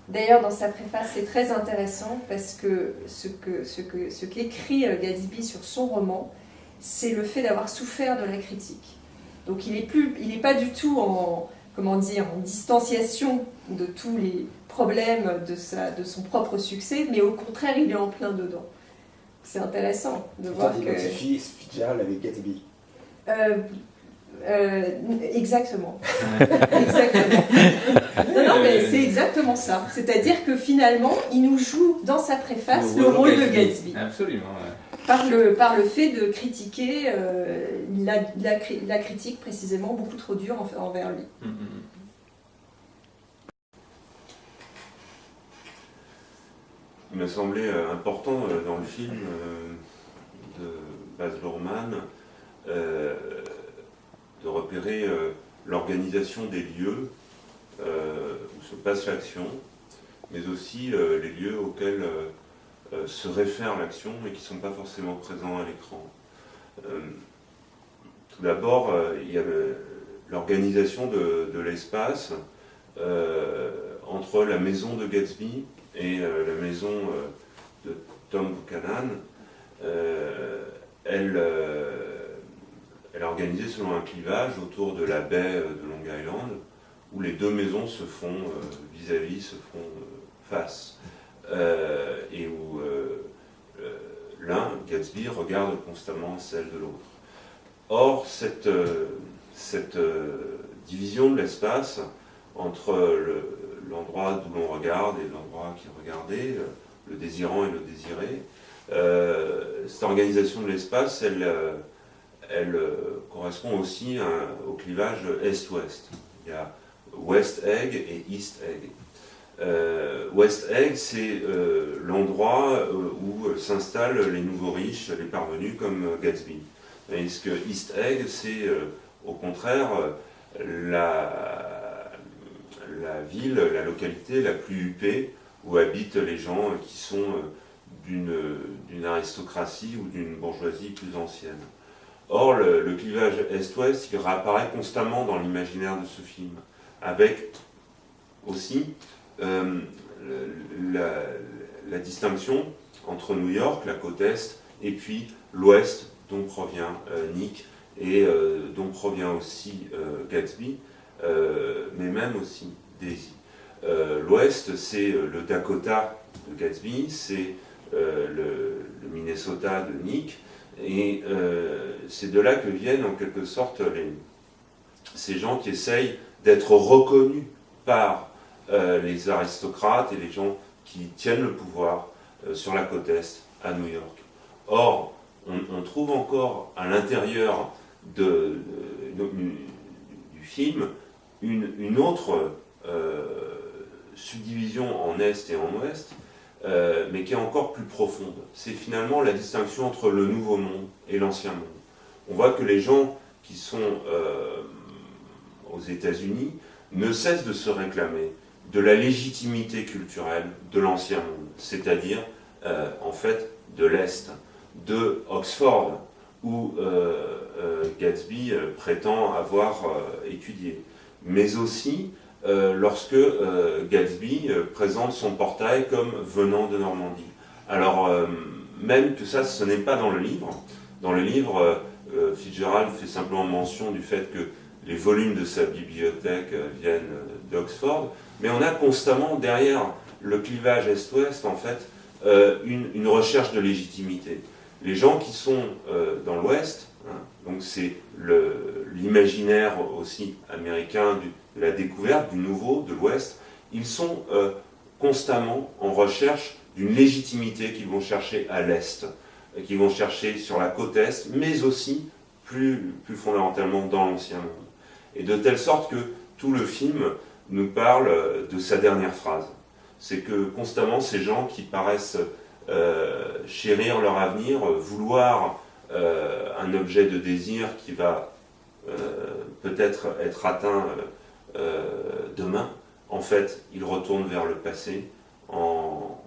D'ailleurs, dans sa préface, c'est très intéressant parce que ce qu'écrit Gatsby sur son roman, c'est le fait d'avoir souffert de la critique. Donc il n'est pas du tout en, comment dire, en distanciation de tous les problèmes de son propre succès, mais au contraire, il est en plein dedans. C'est intéressant de voir que... identifie Fitzgerald avec Gatsby. Exactement. Exactement. Non, mais c'est exactement ça. C'est-à-dire que finalement, il nous joue dans sa préface le rôle de Gatsby. Absolument. Ouais. Par le fait de critiquer la critique précisément beaucoup trop dure envers lui. Il m'a semblé important dans le film de Baz Luhrmann de repérer l'organisation des lieux où se passe l'action, mais aussi les lieux auxquels se réfère l'action et qui ne sont pas forcément présents à l'écran. Tout d'abord, il y a l'organisation de l'espace entre la maison de Gatsby et la maison de Tom Buchanan. Elle est organisée selon un clivage autour de la baie de Long Island, où les deux maisons se font vis-à-vis, se font face, et où l'un, Gatsby, regarde constamment celle de l'autre. Or, cette division de l'espace entre l'endroit d'où l'on regarde et l'endroit qui est regardé, le désirant et le désiré, cette organisation de l'espace, elle correspond aussi au clivage est-ouest. Il y a West Egg et East Egg. West Egg, c'est l'endroit où s'installent les nouveaux riches, les parvenus comme Gatsby. Tandis que East Egg, c'est au contraire la ville, la localité la plus huppée où habitent les gens qui sont d'une aristocratie ou d'une bourgeoisie plus ancienne. Or, le clivage Est-Ouest, il réapparaît constamment dans l'imaginaire de ce film, avec aussi la distinction entre New York, la côte Est, et puis l'Ouest, dont provient Nick, et dont provient aussi Gatsby, mais même aussi Daisy. L'Ouest, c'est le Dakota de Gatsby, c'est le Minnesota de Nick, et c'est de là que viennent en quelque sorte ces gens qui essayent d'être reconnus par les aristocrates et les gens qui tiennent le pouvoir sur la côte Est à New York. Or, on trouve encore à l'intérieur du film une autre subdivision en Est et en Ouest, mais qui est encore plus profonde. C'est finalement la distinction entre le Nouveau Monde et l'Ancien Monde. On voit que les gens qui sont aux États-Unis ne cessent de se réclamer de la légitimité culturelle de l'Ancien Monde, c'est-à-dire en fait de l'Est, de Oxford, où Gatsby prétend avoir étudié, mais aussi lorsque Gatsby présente son portail comme venant de Normandie. Alors, même que ça, ce n'est pas dans le livre. Dans le livre, Fitzgerald fait simplement mention du fait que les volumes de sa bibliothèque viennent d'Oxford, mais on a constamment derrière le clivage Est-Ouest, en fait, une recherche de légitimité. Les gens qui sont dans l'Ouest, hein, donc c'est l'imaginaire aussi américain de la découverte, du nouveau, de l'Ouest, ils sont constamment en recherche d'une légitimité qu'ils vont chercher à l'Est, qu'ils vont chercher sur la côte Est, mais aussi plus fondamentalement dans l'Ancien Monde. Et de telle sorte que tout le film nous parle de sa dernière phrase. C'est que constamment ces gens qui paraissent chérir leur avenir, vouloir un objet de désir qui va peut-être être atteint demain, en fait, ils retournent vers le passé en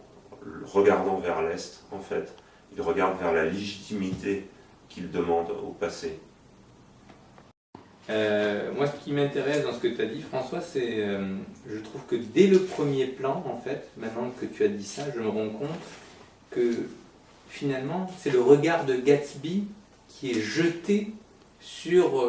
regardant vers l'Est, en fait. Ils regardent vers la légitimité qu'ils demandent au passé. Moi, ce qui m'intéresse dans ce que tu as dit, François, c'est, je trouve que dès le premier plan, en fait, maintenant que tu as dit ça, je me rends compte que finalement, c'est le regard de Gatsby qui est jeté sur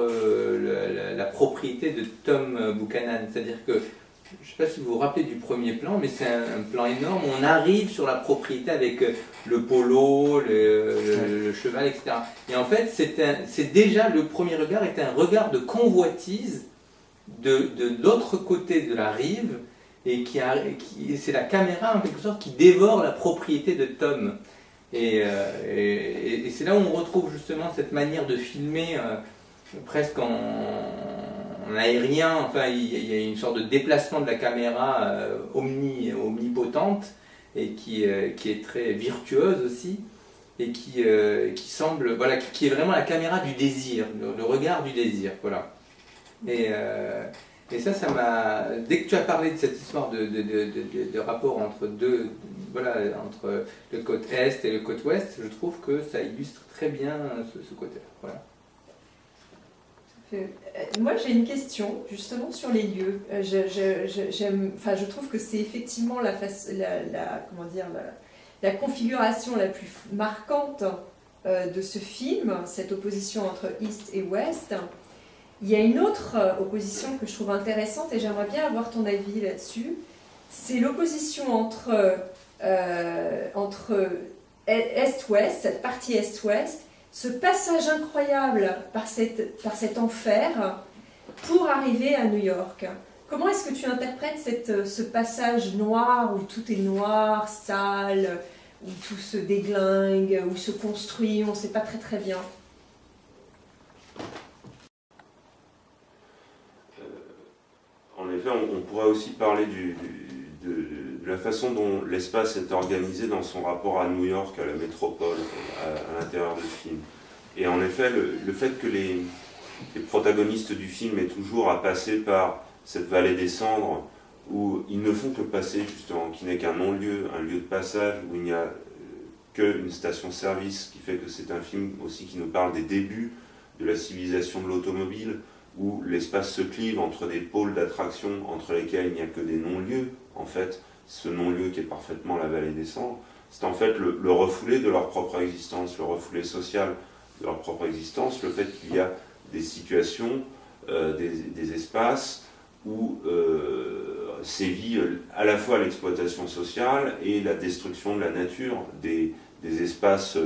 la propriété de Tom Buchanan. C'est-à-dire que, je ne sais pas si vous vous rappelez du premier plan, mais c'est un plan énorme. On arrive sur la propriété avec le polo, le cheval, etc. Et en fait, c'est déjà, le premier regard est un regard de convoitise de l'autre côté de la rive, et c'est la caméra en quelque sorte qui dévore la propriété de Tom. Et c'est là où on retrouve justement cette manière de filmer presque en aérien. Enfin, il y a une sorte de déplacement de la caméra omnipotente et qui est très virtueuse aussi, et qui semble, voilà, qui est vraiment la caméra du désir, le regard du désir, voilà. Et ça m'a... Dès que tu as parlé de cette histoire de rapport entre entre le côte Est et le côte Ouest, je trouve que ça illustre très bien ce côté-là. Voilà. Moi, j'ai une question justement sur les lieux. Je trouve que c'est effectivement la configuration la plus marquante de ce film, cette opposition entre East et West. Il y a une autre opposition que je trouve intéressante et j'aimerais bien avoir ton avis là-dessus. C'est l'opposition entre Est-Ouest, cette partie Est-Ouest, ce passage incroyable par cet enfer pour arriver à New York. Comment est-ce que tu interprètes ce passage noir où tout est noir, sale, où tout se déglingue, où se construit, on ne sait pas très très bien? En effet, on pourrait aussi parler de la façon dont l'espace est organisé dans son rapport à New York, à la métropole, à l'intérieur du film. Et en effet, le fait que les protagonistes du film aient toujours à passer par cette vallée des cendres, où ils ne font que passer, justement, qui n'est qu'un non-lieu, un lieu de passage, où il n'y a qu'une station-service, qui fait que c'est un film aussi qui nous parle des débuts de la civilisation de l'automobile, où l'espace se clive entre des pôles d'attraction entre lesquels il n'y a que des non-lieux. En fait, ce non-lieu qui est parfaitement la vallée des cendres, c'est en fait le refoulé de leur propre existence, le refoulé social de leur propre existence, le fait qu'il y a des situations, des espaces où sévit à la fois l'exploitation sociale et la destruction de la nature, des espaces